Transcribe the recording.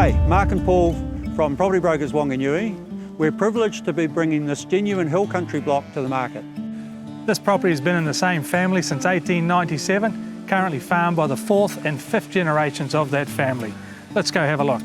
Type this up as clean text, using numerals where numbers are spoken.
Hi, Mark and Paul from Property Brokers Wanganui. We're privileged to be bringing this genuine hill country block to the market. This property has been in the same family since 1897, currently farmed by the 4th and 5th generations of that family. Let's go have a look.